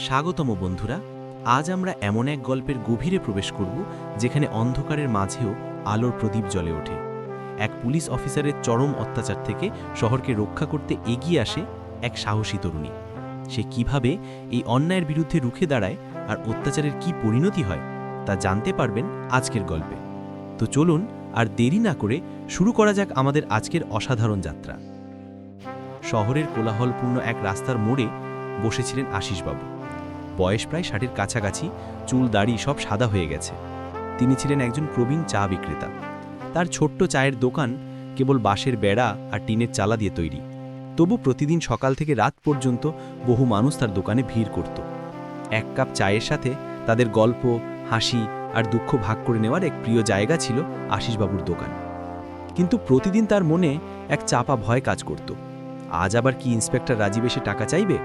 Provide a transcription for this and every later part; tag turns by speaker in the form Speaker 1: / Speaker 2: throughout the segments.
Speaker 1: স্বাগতম বন্ধুরা। আজ আমরা এমন এক গল্পের গভীরে প্রবেশ করব যেখানে অন্ধকারের মাঝেও আলোর প্রদীপ জ্বলে ওঠে। এক পুলিশ অফিসারের চরম অত্যাচার থেকে শহরকে রক্ষা করতে এগিয়ে আসে এক সাহসী তরুণী। সে কিভাবে এই অন্যায়ের বিরুদ্ধে রুখে দাঁড়ায় আর অত্যাচারের কি পরিণতি হয় তা জানতে পারবেন আজকের গল্পে। তো চলুন আর দেরি না করে শুরু করা যাক আমাদের আজকের অসাধারণ যাত্রা। শহরের কোলাহলপূর্ণ এক রাস্তার মোড়ে বসেছিলেন আশিসবাবু। বয়স প্রায় 60-এর কাছাকাছি, চুল দাড়ি সব সাদা হয়ে গেছে। তিনি ছিলেন একজন প্রবীণ চা বিক্রেতা। তার ছোট্ট চায়ের দোকান কেবল বাঁশের বেড়া আর টিনের চালা দিয়ে তৈরি। তবু প্রতিদিন সকাল থেকে রাত পর্যন্ত বহু মানুষ তার দোকানে ভিড় করত। এক কাপ চায়ের সাথে তাদের গল্প, হাসি আর দুঃখ ভাগ করে নেওয়ার এক প্রিয় জায়গা ছিল আশিসবাবুর দোকান। কিন্তু প্রতিদিন তার মনে এক চাপা ভয় কাজ করত। আজ আবার কি ইন্সপেক্টর রাজীব এসে টাকা চাইবে?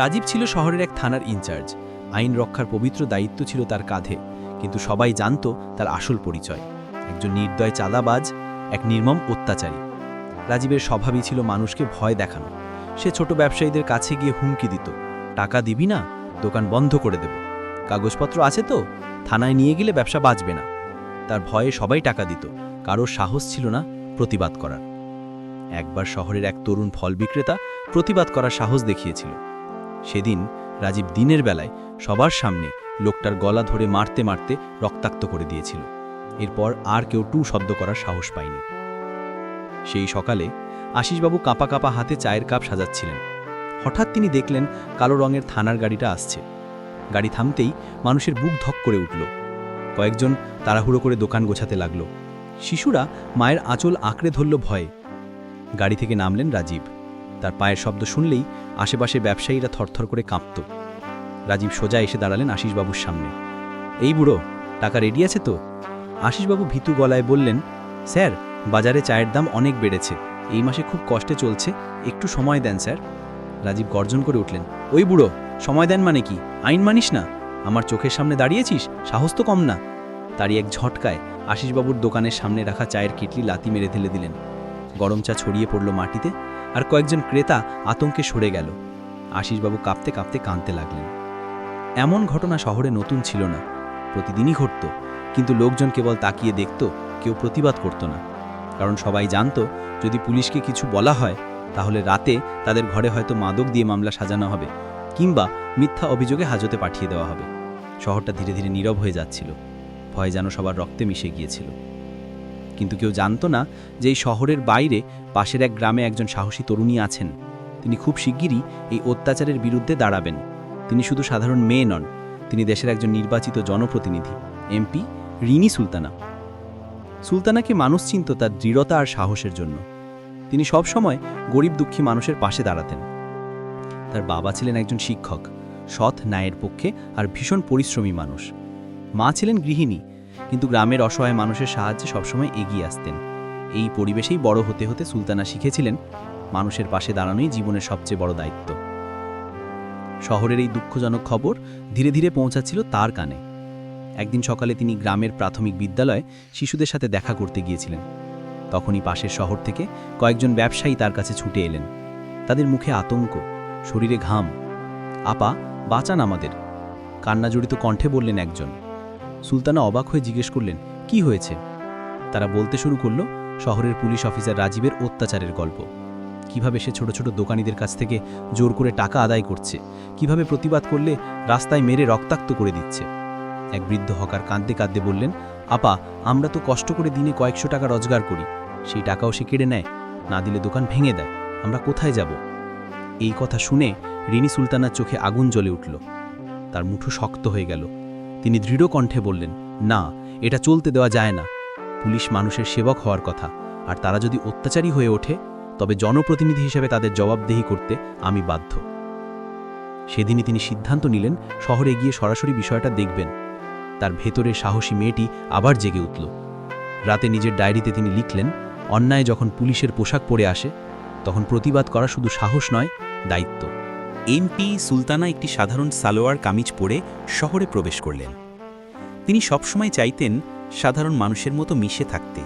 Speaker 1: রাজীব ছিল শহরের এক থানার ইনচার্জ। আইন রক্ষার পবিত্র দায়িত্ব ছিল তার কাঁধে, কিন্তু সবাই জানত তার আসল পরিচয় একজন নির্দয় চাঁদাবাজ, এক নির্মম অত্যাচারী। রাজীবের স্বভাবই ছিল মানুষকে ভয় দেখানো। সে ছোট ব্যবসায়ীদের কাছে গিয়ে হুমকি দিত, টাকা দিবি না, দোকান বন্ধ করে দেব, কাগজপত্র আছে তো, থানায় নিয়ে গেলে ব্যবসা বাঁচবে না। তার ভয়ে সবাই টাকা দিত, কারোর সাহস ছিল না প্রতিবাদ করার। একবার শহরের এক তরুণ ফল বিক্রেতা প্রতিবাদ করার সাহস দেখিয়েছিল। সেদিন রাজীব দিনের বেলায় সবার সামনে লোকটার গলা ধরে মারতে মারতে রক্তাক্ত করে দিয়েছিল। এরপর আর কেউ টু শব্দ করার সাহস পায়নি। সেই সকালে আশিসবাবু কাঁপা কাঁপা হাতে চায়ের কাপ সাজাচ্ছিলেন। হঠাৎ তিনি দেখলেন কালো রঙের থানার গাড়িটা আসছে। গাড়ি থামতেই মানুষের বুক ধক করে উঠল। কয়েকজন তাড়াহুড়ো করে দোকান গোছাতে লাগল। শিশুরা মায়ের আঁচল আঁকড়ে ধরল ভয়ে। গাড়ি থেকে নামলেন রাজীব। তার পায়ের শব্দ শুনলেই আশেপাশে ব্যবসায়ীরা থরথর করে কাঁপত। রাজীব সোজা এসে দাঁড়ালেন আশিসবাবুর সামনে। এই বুড়ো, টাকা রেডি আছে তো? আশিসবাবু ভীতু গলায় বললেন, স্যার, বাজারে চায়ের দাম অনেক বেড়েছে, এই মাসে খুব কষ্টে চলছে, একটু সময় দেন স্যার। রাজীব গর্জন করে উঠলেন, ওই বুড়ো, সময় দেন মানে কি? আইন মানিস না? আমার চোখের সামনে দাঁড়িয়েছিস, সাহস তো কম না। তারই এক ঝটকায় আশিসবাবুর দোকানের সামনে রাখা চায়ের কিটলি লাথি মেরে ঢেলে দিলেন। গরম চা ছড়িয়ে পড়ল মাটিতে, আর কয়েকজন ক্রেতা আতঙ্কে সরে গেল। আশিসবাবু কাঁপতে কাঁপতে কাঁদতে লাগলেন। এমন ঘটনা শহরে নতুন ছিল না, প্রতিদিনই ঘটত, কিন্তু লোকজন কেবল তাকিয়ে দেখত, কেউ প্রতিবাদ করত না। কারণ সবাই জানত, যদি পুলিশকে কিছু বলা হয় তাহলে রাতে তাদের ঘরে হয়তো মাদক দিয়ে মামলা সাজানো হবে, কিংবা মিথ্যা অভিযোগে হাজতে পাঠিয়ে দেওয়া হবে। শহরটা ধীরে ধীরে নীরব হয়ে যাচ্ছিল, ভয় যেন সবার রক্তে মিশে গিয়েছিল। কিন্তু কেউ জানত না যে এই শহরের বাইরে পাশের এক গ্রামে একজন সাহসী তরুণী আছেন। তিনি খুব শিগগিরই এই অত্যাচারের বিরুদ্ধে দাঁড়াবেন। তিনি শুধু সাধারণ মেয়ে নন, তিনি দেশের একজন নির্বাচিত জনপ্রতিনিধি, এমপি রিনি সুলতানা। সুলতানাকে মানুষ চিনত তার দৃঢ়তা আর সাহসের জন্য। তিনি সবসময় গরিব দুঃখী মানুষের পাশে দাঁড়াতেন। তার বাবা ছিলেন একজন শিক্ষক, সৎ, ন্যায়ের পক্ষে আর ভীষণ পরিশ্রমী মানুষ। মা ছিলেন গৃহিণী, কিন্তু গ্রামের অসহায় মানুষের সাহায্যে সবসময় এগিয়ে আসতেন। এই পরিবেশেই বড় হতে হতে সুলতানা শিখেছিলেন, মানুষের পাশে দাঁড়ানোই জীবনের সবচেয়ে বড় দায়িত্ব। শহরের এই দুঃখজনক খবর ধীরে ধীরে পৌঁছাচ্ছিল তার কানে। একদিন সকালে তিনি গ্রামের প্রাথমিক বিদ্যালয়ে শিশুদের সাথে দেখা করতে গিয়েছিলেন। তখনই পাশের শহর থেকে কয়েকজন ব্যবসায়ী তার কাছে ছুটে এলেন। তাদের মুখে আতঙ্ক, শরীরে ঘাম। আপা, বাঁচান আমাদের, কান্না জড়িত কণ্ঠে বললেন একজন। সুলতানা অবাক হয়ে জিজ্ঞেস করলেন, কি হয়েছে? তারা বলতে শুরু করল শহরের পুলিশ অফিসার রাজীবের অত্যাচারের গল্প। কিভাবে সে ছোট ছোট দোকানিদের কাছ থেকে জোর করে টাকা আদায় করছে, কিভাবে প্রতিবাদ করলে রাস্তায় মেরে রক্তাক্ত করে দিচ্ছে। এক বৃদ্ধ হকার কাঁদতে কাঁদতে বললেন, আপা, আমরা তো কষ্ট করে দিনে কয়েকশো টাকা রোজগার করি, সেই টাকাও সে কেড়ে নেয়, না দিলে দোকান ভেঙে দেয়, আমরা কোথায় যাব? এই কথা শুনে রিনি সুলতানার চোখে আগুন জ্বলে উঠল। তার মুঠো শক্ত হয়ে গেল। তিনি দৃঢ় কণ্ঠে বললেন, না, এটা চলতে দেওয়া যায় না। পুলিশ মানুষের সেবক হওয়ার কথা, আর তারা যদি অত্যাচারী হয়ে ওঠে তবে জনপ্রতিনিধি হিসেবে তাদের জবাবদিহি করতে আমি বাধ্য। সেদিনই তিনি সিদ্ধান্ত নিলেন শহরে গিয়ে সরাসরি বিষয়টা দেখবেন। তার ভেতরের সাহসী মেয়েটি আবার জেগে উঠল। রাতে নিজের ডায়েরিতে তিনি লিখলেন, অন্যায় যখন পুলিশের পোশাক পরে আসে তখন প্রতিবাদ করা শুধু সাহস নয়, দায়িত্ব।
Speaker 2: এমপি সুলতানা একটি সাধারণ সালোয়ার কামিজ পরে শহরে প্রবেশ করলেন। তিনি সবসময় চাইতেন সাধারণ মানুষের মতো মিশে থাকতে।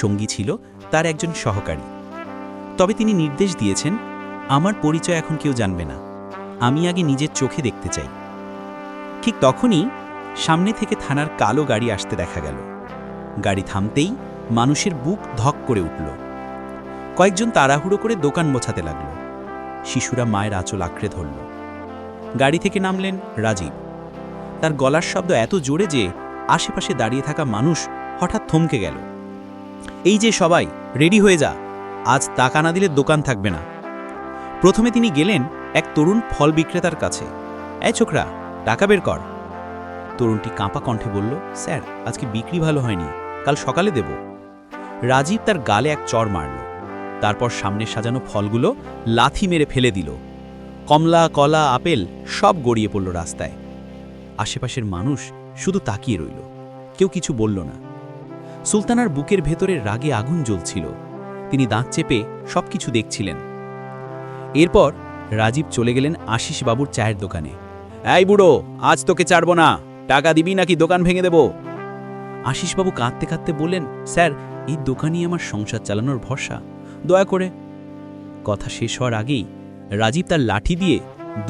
Speaker 2: সঙ্গী ছিল তার একজন সহকারী। তবে তিনি নির্দেশ দিয়েছেন, আমার পরিচয় এখন কেউ জানবে না, আমি আগে নিজের চোখে দেখতে চাই। ঠিক তখনই সামনে থেকে থানার কালো গাড়ি আসতে দেখা গেল। গাড়ি থামতেই মানুষের বুক ধক করে উঠল। কয়েকজন তাড়াহুড়ো করে দোকান মোছাতে লাগল। শিশুরা মায়ের আঁচল আঁকড়ে ধরল। গাড়ি থেকে নামলেন রাজীব। তার গলার শব্দ এত জোরে যে আশেপাশে দাঁড়িয়ে থাকা মানুষ হঠাৎ থমকে গেল। এই যে সবাই, রেডি হয়ে যা, আজ টাকা না দিলে দোকান থাকবে না। প্রথমে তিনি গেলেন এক তরুণ ফল বিক্রেতার কাছে। এই ছোকরা, টাকা বের কর। তরুণটি কাঁপা কণ্ঠে বলল, স্যার, আজকে বিক্রি ভালো হয়নি, কাল সকালে দেব। রাজীব তার গালে এক চড় মারল। তারপর সামনে সাজানো ফলগুলো লাথি মেরে ফেলে দিল। কমলা, কলা, আপেল সব গড়িয়ে পড়ল রাস্তায়। আশেপাশের মানুষ শুধু তাকিয়ে রইল, কেউ কিছু বলল না। সুলতানার বুকের ভেতরে রাগে আগুন জ্বলছিল। তিনি দাঁত চেপে সবকিছু দেখছিলেন। এরপর রাজীব চলে গেলেন আশিস বাবুর চায়ের দোকানে। এই বুড়ো, আজ তোকে ছাড়ব না, টাকা দিবি নাকি দোকান ভেঙে দেব? আশিসবাবু কাঁদতে কাঁদতে বললেন, স্যার, এই দোকানই আমার সংসার চালানোর ভরসা, দয়া করে। কথা শেষ হওয়ার আগেই রাজীব তার লাঠি দিয়ে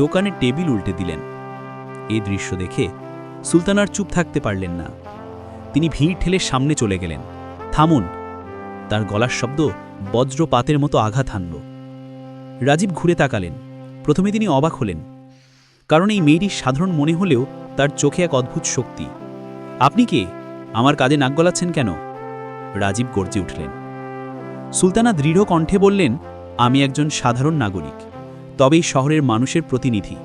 Speaker 2: দোকানের টেবিল উল্টে দিলেন। এই দৃশ্য দেখে সুলতানার চুপ থাকতে পারলেন না। তিনি ভিড় ঠেলে সামনে চলে গেলেন। থামুন! তার গলার শব্দ বজ্রপাতের মতো আঘাত হানল। রাজীব ঘুরে তাকালেন। প্রথমে তিনি অবাক হলেন, কারণ এই মেয়েটি সাধারণ মনে হলেও তার চোখে এক অদ্ভুত শক্তি। আপনি কে? আমার কাজে নাক গলাচ্ছেন কেন? রাজীব গর্জে উঠলেন। সুলতানা দৃঢ় কণ্ঠে বললেন, আমি একজন সাধারণ নাগরিক, তবে এই শহরের মানুষের প্রতিনিধি।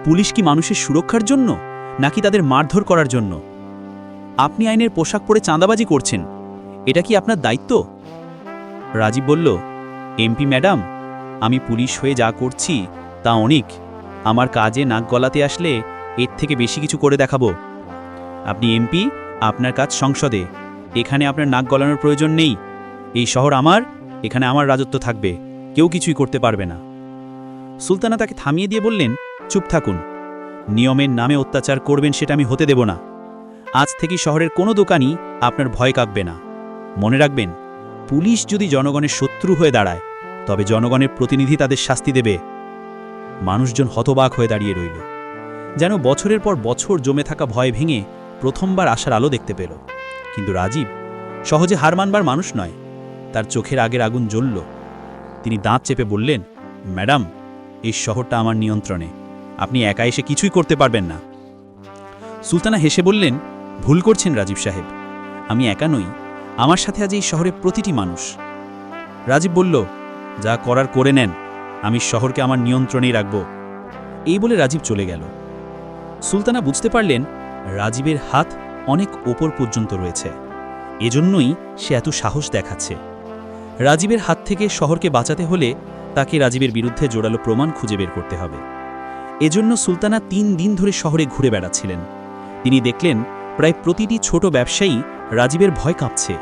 Speaker 2: পুলিশ কি মানুষের সুরক্ষার জন্য নাকি তাদের মারধর করার জন্য? আপনি আইনের পোশাক পরে চাঁদাবাজি করছেন, এটা কি আপনার দায়িত্ব? রাজীব বলল, এমপি ম্যাডাম, আমি পুলিশ হয়ে যা করছি তা অনেক। আমার কাজে নাক গলাতে আসলে এর থেকে বেশি কিছু করে দেখাবো। আপনি এমপি, আপনার কাজ সংসদে, এখানে আপনার নাক গলানোর প্রয়োজন নেই। এই শহর আমার, এখানে আমার রাজত্ব থাকবে, কেউ কিছুই করতে পারবে না। সুলতানা তাকে থামিয়ে দিয়ে বললেন, চুপ থাকুন, নিয়মের নামে অত্যাচার করবেন সেটা আমি হতে দেব না। আজ থেকে শহরের কোনো দোকানই আপনার ভয় কাঁপবে না। মনে রাখবেন, পুলিশ যদি জনগণের শত্রু হয়ে দাঁড়ায়, তবে জনগণের প্রতিনিধি তাদের শাস্তি দেবে। মানুষজন হতবাক হয়ে দাঁড়িয়ে রইল, যেন বছরের পর বছর জমে থাকা ভয় ভেঙে প্রথমবার আশার আলো দেখতে পেল। কিন্তু রাজীব সহজে হার মানবার মানুষ নয়। তার চোখের আগের আগুন জ্বলল। তিনি দাঁত চেপে বললেন, ম্যাডাম, এই শহরটা আমার নিয়ন্ত্রণে, আপনি একা এসে কিছুই করতে পারবেন না। সুলতানা হেসে বললেন, ভুল করছেন রাজীব সাহেব, আমি একা নই, আমার সাথে আজ এই শহরের প্রতিটি মানুষ। রাজীব বলল, যা করার করে নেন, আমি শহরকে আমার নিয়ন্ত্রণেই রাখব। এই বলে রাজীব চলে গেল। সুলতানা বুঝতে পারলেন রাজীবের হাত অনেক ওপর পর্যন্ত রয়েছে, এজন্যই সে এত সাহস দেখাচ্ছে। রাজীবের হাত থেকে শহরকে বাঁচাতে হলে তাকে রাজীবের বিরুদ্ধে জোরালো প্রমাণ খুঁজে বের করতে হবে। এজন্য সুলতানা 3 দিন ধরে শহরে ঘুরে বেড়াচ্ছিলেন। তিনি দেখলেন প্রায় প্রতিটি ছোট ব্যবসায়ী রাজীবের ভয় কাঁপছে।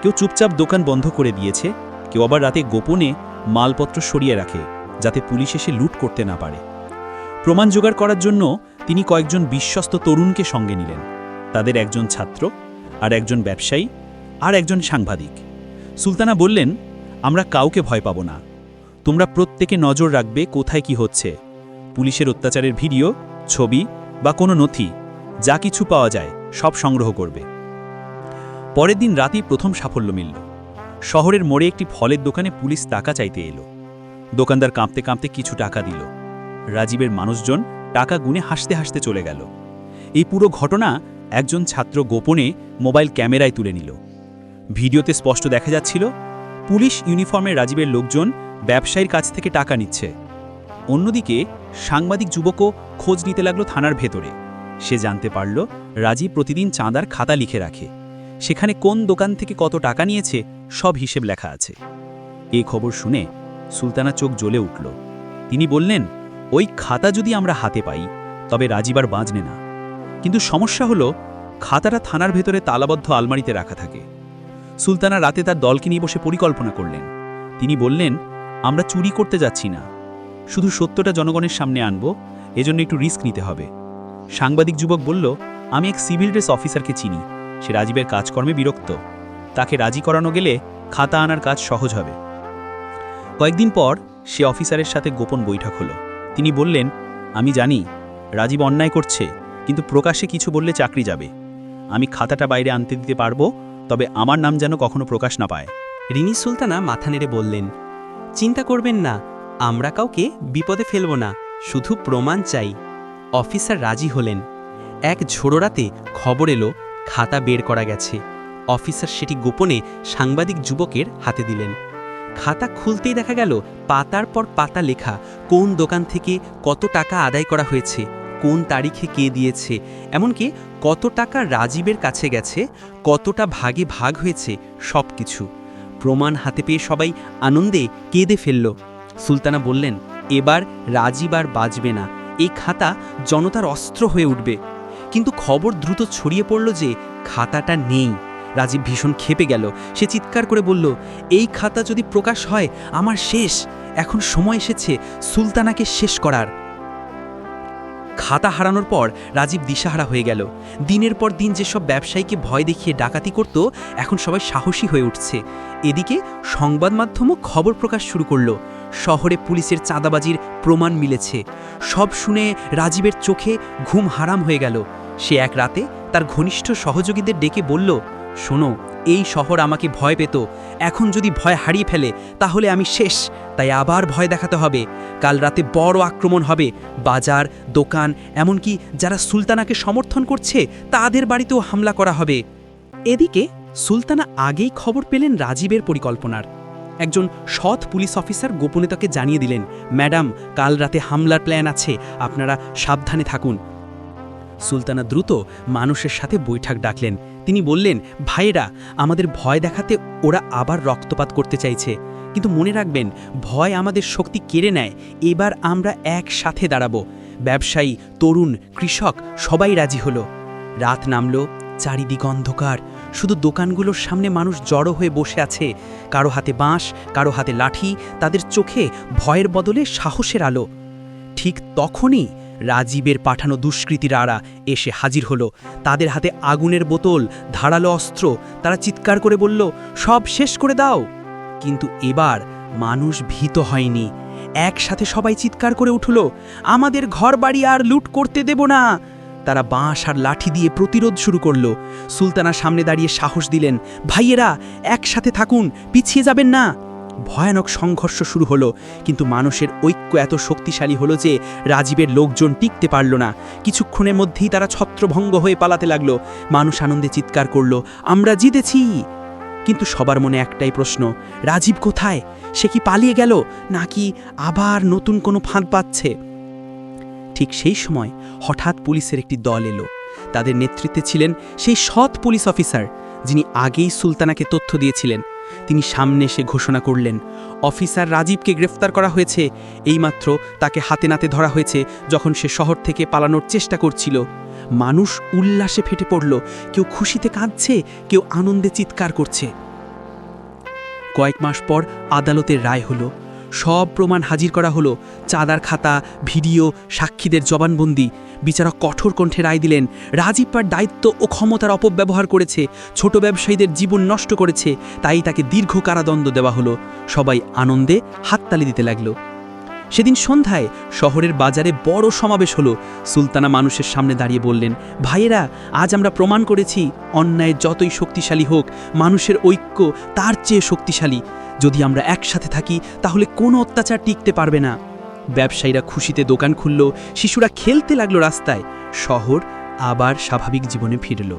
Speaker 2: কেউ চুপচাপ দোকান বন্ধ করে দিয়েছে, কেউ আবার রাতে গোপনে মালপত্র সরিয়ে রাখে, যাতে পুলিশ এসে লুট করতে না পারে। প্রমাণ জোগাড় করার জন্য তিনি কয়েকজন বিশ্বস্ত তরুণকে সঙ্গে নিলেন। তাদের একজন ছাত্র, আর একজন ব্যবসায়ী, আর একজন সাংবাদিক। সুলতানা বললেন, আমরা কাউকে ভয় পাব না, তোমরা প্রত্যেকে নজর রাখবে কোথায় কি হচ্ছে। পুলিশের অত্যাচারের ভিডিও, ছবি বা কোনো নথি, যা কিছু পাওয়া যায় সব সংগ্রহ করবে। পরের দিন রাতেই প্রথম সাফল্য মিলল। শহরের মোড়ে একটি ফলের দোকানে পুলিশ টাকা চাইতে এলো। দোকানদার কাঁপতে কাঁপতে কিছু টাকা দিল। রাজীবের মানুষজন টাকা গুনে হাসতে হাসতে চলে গেল। এই পুরো ঘটনা একজন ছাত্র গোপনে মোবাইল ক্যামেরায় তুলে নিল। ভিডিওতে স্পষ্ট দেখা যাচ্ছিল পুলিশ ইউনিফর্মে রাজীবের লোকজন ব্যবসায়ীর কাছ থেকে টাকা নিচ্ছে। অন্যদিকে সাংবাদিক যুবকও খোঁজ নিতে লাগলো থানার ভেতরে। সে জানতে পারল রাজীব প্রতিদিন চাঁদার খাতা লিখে রাখে, সেখানে কোন দোকান থেকে কত টাকা নিয়েছে সব হিসেব লেখা আছে। এই খবর শুনে সুলতানা চোখ জ্বলে উঠল। তিনি বললেন, ওই খাতা যদি আমরা হাতে পাই তবে রাজীব আর বাঁচবে না। কিন্তু সমস্যা হলো খাতাটা থানার ভেতরে তালাবদ্ধ আলমারিতে রাখা থাকে। সুলতানা রাতে তার দলকে নিয়ে বসে পরিকল্পনা করলেন। তিনি বললেন, আমরা চুরি করতে যাচ্ছি না, শুধু সত্যটা জনগণের সামনে আনব, এজন্য একটু রিস্ক নিতে হবে। সাংবাদিক যুবক বলল, আমি এক সিভিল ড্রেস অফিসারকে চিনি, সে রাজীবের কাজকর্মে বিরক্ত, তাকে রাজি করানো গেলে খাতা আনার কাজ সহজ হবে। কয়েকদিন পর সে অফিসারের সাথে গোপন বৈঠক হলো। তিনি বললেন, আমি জানি রাজীব অন্যায় করছে, কিন্তু প্রকাশ্যে কিছু বললে চাকরি যাবে। আমি খাতাটা বাইরে আনতে দিতে পারবো, তবে আমার নাম যেন কখনো প্রকাশ না পায়।
Speaker 3: রিনি সুলতানা মাথা নেড়ে বললেন, চিন্তা করবেন না, আমরা কাউকে বিপদে ফেলব না, শুধু প্রমাণ চাই। অফিসার রাজি হলেন। এক ঝোড়ো রাতে খবর এলো খাতা বের করা গেছে। অফিসার সেটি গোপনে সাংবাদিক যুবকের হাতে দিলেন। খাতা খুলতেই দেখা গেল পাতার পর পাতা লেখা, কোন দোকান থেকে কত টাকা আদায় করা হয়েছে, কোন তারিখে কে দিয়েছে, এমনকি কত টাকা রাজীবের কাছে গেছে, কতটা ভাগে ভাগ হয়েছে, সব কিছু। প্রমাণ হাতে পেয়ে সবাই আনন্দে কেঁদে ফেলল। সুলতানা বললেন, এবার রাজীব আর বাঁচবে না, এই খাতা জনতার অস্ত্র হয়ে উঠবে। কিন্তু খবর দ্রুত ছড়িয়ে পড়ল যে খাতাটা নেই। রাজীব ভীষণ ক্ষেপে গেল। সে চিৎকার করে বলল, এই খাতা যদি প্রকাশ হয় আমার শেষ। এখন সময় এসেছে সুলতানাকে শেষ করার। খাতা হারানোর পর রাজীব দিশাহারা হয়ে গেল। দিনের পর দিন যেসব ব্যবসায়ীকে ভয় দেখিয়ে ডাকাতি করত, এখন সবাই সাহসী হয়ে উঠছে। এদিকে সংবাদ মাধ্যমও খবর প্রকাশ শুরু করল। শহরে পুলিশের চাঁদাবাজির প্রমাণ মিলেছে। সব শুনে রাজীবের চোখে ঘুম হারাম হয়ে গেল। সে এক রাতে তার ঘনিষ্ঠ সহযোগীদের ডেকে বলল, শোনো, এই শহর আমাকে ভয় পেত, এখন যদি ভয় হারিয়ে ফেলে তাহলে আমি শেষ। তাই আবার ভয় দেখাতে হবে। কাল রাতে বড় আক্রমণ হবে। বাজার, দোকান, এমনকি যারা সুলতানাকে সমর্থন করছে তাদের বাড়িতেও হামলা করা হবে। এদিকে সুলতানা আগেই খবর পেলেন রাজীবের পরিকল্পনার। একজন সৎ পুলিশ অফিসার গোপনে তাকে জানিয়ে দিলেন, ম্যাডাম, কাল রাতে হামলার প্ল্যান আছে, আপনারা সাবধানে থাকুন। সুলতানা দ্রুত মানুষের সাথে বৈঠক ডাকলেন। তিনি বললেন, ভাইয়েরা, আমাদের ভয় দেখাতে ওরা আবার রক্তপাত করতে চাইছে, কিন্তু মনে রাখবেন, ভয় আমাদের শক্তি কেড়ে নেয়। এবার আমরা একসাথে দাঁড়াবো। ব্যবসায়ী, তরুণ, কৃষক সবাই রাজি হলো। রাত নামল, চারিদিক অন্ধকার। শুধু দোকানগুলোর সামনে মানুষ জড়ো হয়ে বসে আছে। কারো হাতে বাঁশ, কারো হাতে লাঠি, তাদের চোখে ভয়ের বদলে সাহসের আলো। ঠিক তখনই রাজীবের পাঠানো দুষ্কৃতীরা এসে হাজির হলো। তাদের হাতে আগুনের বোতল, ধারালো অস্ত্র। তারা চিৎকার করে বলল, সব শেষ করে দাও। কিন্তু এবার মানুষ ভীত হয়নি। একসাথে সবাই চিৎকার করে উঠল, আমাদের ঘরবাড়ি আর লুট করতে দেব না। তারা বাঁশ আর লাঠি দিয়ে প্রতিরোধ শুরু করল। সুলতানা সামনে দাঁড়িয়ে সাহস দিলেন, ভাইয়েরা, একসাথে থাকুন, পিছিয়ে যাবেন না। ভয়ানক সংঘর্ষ শুরু হলো, কিন্তু মানুষের ঐক্য এত শক্তিশালী হলো যে রাজীবের লোকজন টিকতে পারল না। কিছুক্ষণের মধ্যেই তারা ছত্রভঙ্গ হয়ে পালাতে লাগলো। মানুষ আনন্দে চিৎকার করল, আমরা জিতেছি। কিন্তু সবার মনে একটাই প্রশ্ন, রাজীব কোথায়? সে কি পালিয়ে গেল, নাকি আবার নতুন কোনো ফাঁদ পাচ্ছে? ঠিক সেই সময় হঠাৎ পুলিশের একটি দল এলো। তাদের নেতৃত্বে ছিলেন সেই সৎ পুলিশ অফিসার যিনি আগেই সুলতানাকে তথ্য দিয়েছিলেন। তিনি সামনে এসে ঘোষণা করলেন, অফিসার রাজীবকে গ্রেফতার করা হয়েছে। এইমাত্র তাকে হাতে নাতে ধরা হয়েছে যখন সে শহর থেকে পালানোর চেষ্টা করছিল। মানুষ উল্লাসে ফেটে পড়ল। কেউ খুশিতে কাঁদছে, কেউ আনন্দে চিৎকার করছে। কয়েক মাস পর আদালতের রায় হলো। সব প্রমাণ হাজির করা হলো, চাঁদার খাতা, ভিডিও, সাক্ষীদের জবানবন্দি। বিচারক কঠোর কণ্ঠে রায় দিলেন, রাজীব তার দায়িত্ব ও ক্ষমতার অপব্যবহার করেছে, ছোট ব্যবসায়ীদের জীবন নষ্ট করেছে, তাই তাকে দীর্ঘ কারাদণ্ড দেওয়া হলো। সবাই আনন্দে হাততালি দিতে লাগলো। সেদিন সন্ধ্যায় শহরের বাজারে বড় সমাবেশ হলো। সুলতানা মানুষের সামনে দাঁড়িয়ে বললেন, ভাইয়েরা, আজ আমরা প্রমাণ করেছি, অন্যায় যতই শক্তিশালী হোক, মানুষের ঐক্য তার চেয়ে শক্তিশালী। যদি আমরা একসাথে থাকি তাহলে কোনো অত্যাচার টিকতে পারবে না। ব্যবসায়ীরা খুশিতে দোকান খুলল, শিশুরা খেলতে লাগলো রাস্তায়। শহর আবার স্বাভাবিক জীবনে ফিরল।